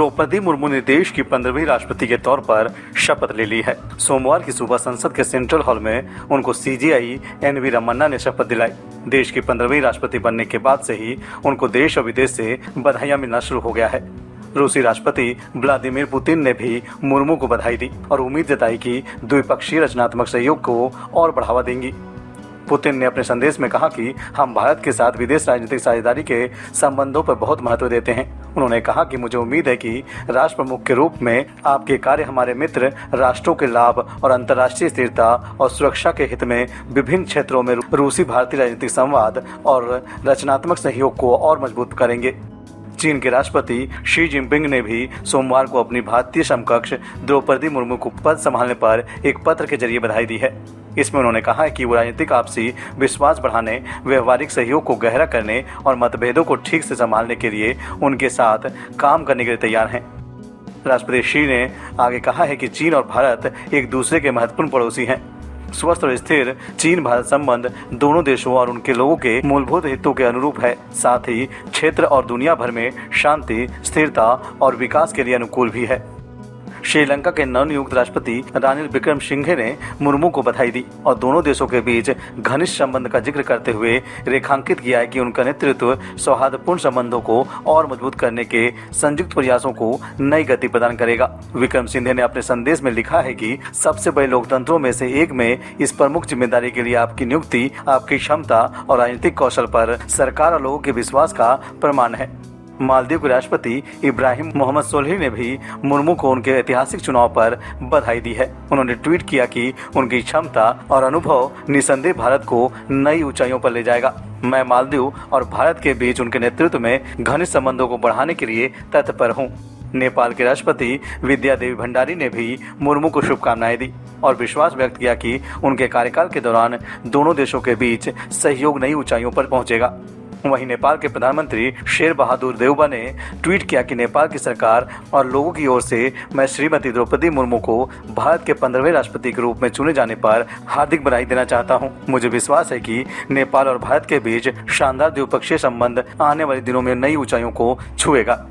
द्रौपदी मुर्मू ने देश की 15वीं राष्ट्रपति के तौर पर शपथ ले ली है। सोमवार की सुबह संसद के सेंट्रल हॉल में उनको सीजेआई एनवी रमन्ना ने शपथ दिलाई। देश की 15वीं राष्ट्रपति बनने के बाद से ही उनको देश और विदेश से बधाइयां मिलना शुरू हो गया है। रूसी राष्ट्रपति व्लादिमीर पुतिन ने भी मुर्मू को बधाई दी और उम्मीद जताई कि द्विपक्षीय रचनात्मक सहयोग को और बढ़ावा देंगी। पुतिन ने अपने संदेश में कहा कि हम भारत के साथ विदेश राजनीतिक साझेदारी के संबंधों पर बहुत महत्व देते हैं। उन्होंने कहा कि मुझे उम्मीद है कि राष्ट्र प्रमुख के रूप में आपके कार्य हमारे मित्र राष्ट्रों के लाभ और अंतर्राष्ट्रीय स्थिरता और सुरक्षा के हित में विभिन्न क्षेत्रों में रूसी भारतीय राजनीतिक संवाद और रचनात्मक सहयोग को और मजबूत करेंगे। चीन के राष्ट्रपति शी जिनपिंग ने भी सोमवार को अपनी भारतीय समकक्ष द्रौपदी मुर्मू को पद संभालने पर एक पत्र के जरिए बधाई दी है। इसमें उन्होंने कहा है कि वो राजनीतिक आपसी विश्वास बढ़ाने, व्यवहारिक सहयोग को गहरा करने और मतभेदों को ठीक से संभालने के लिए उनके साथ काम करने के लिए तैयार हैं। राष्ट्रपति शी ने आगे कहा है कि चीन और भारत एक दूसरे के महत्वपूर्ण पड़ोसी हैं। स्वस्थ और स्थिर चीन भारत संबंध दोनों देशों और उनके लोगों के मूलभूत हितों के अनुरूप है, साथ ही क्षेत्र और दुनिया भर में शांति, स्थिरता और विकास के लिए अनुकूल भी है। श्रीलंका के नवनियुक्त राष्ट्रपति रानिल विक्रमसिंघे ने मुर्मू को बधाई दी और दोनों देशों के बीच घनिष्ठ संबंध का जिक्र करते हुए रेखांकित किया है कि उनका नेतृत्व सौहार्दपूर्ण संबंधों को और मजबूत करने के संयुक्त प्रयासों को नई गति प्रदान करेगा। विक्रमसिंघे ने अपने संदेश में लिखा है कि सबसे बड़े लोकतंत्रों में से एक में इस प्रमुख जिम्मेदारी के लिए आपकी नियुक्ति आपकी क्षमता और राजनीतिक कौशल पर सरकार और लोगों के विश्वास का प्रमाण है। मालदीव के राष्ट्रपति इब्राहिम मोहम्मद सोलिह ने भी मुर्मू को उनके ऐतिहासिक चुनाव पर बधाई दी है। उन्होंने ट्वीट किया कि उनकी क्षमता और अनुभव निसंदेह भारत को नई ऊंचाइयों पर ले जाएगा। मैं मालदीव और भारत के बीच उनके नेतृत्व में घनिष्ठ संबंधों को बढ़ाने के लिए तत्पर हूँ। नेपाल के राष्ट्रपति विद्या देवी भंडारी ने भी मुर्मू को शुभकामनाएं दी और विश्वास व्यक्त किया कि उनके कार्यकाल के दौरान दोनों देशों के बीच सहयोग नई ऊंचाइयों पर पहुंचेगा। वहीं नेपाल के प्रधानमंत्री शेर बहादुर देउबा ने ट्वीट किया कि नेपाल की सरकार और लोगों की ओर से मैं श्रीमती द्रौपदी मुर्मू को भारत के 15वें राष्ट्रपति के रूप में चुने जाने पर हार्दिक बधाई देना चाहता हूं। मुझे विश्वास है कि नेपाल और भारत के बीच शानदार द्विपक्षीय संबंध आने वाले दिनों में नई ऊंचाइयों को छुएगा।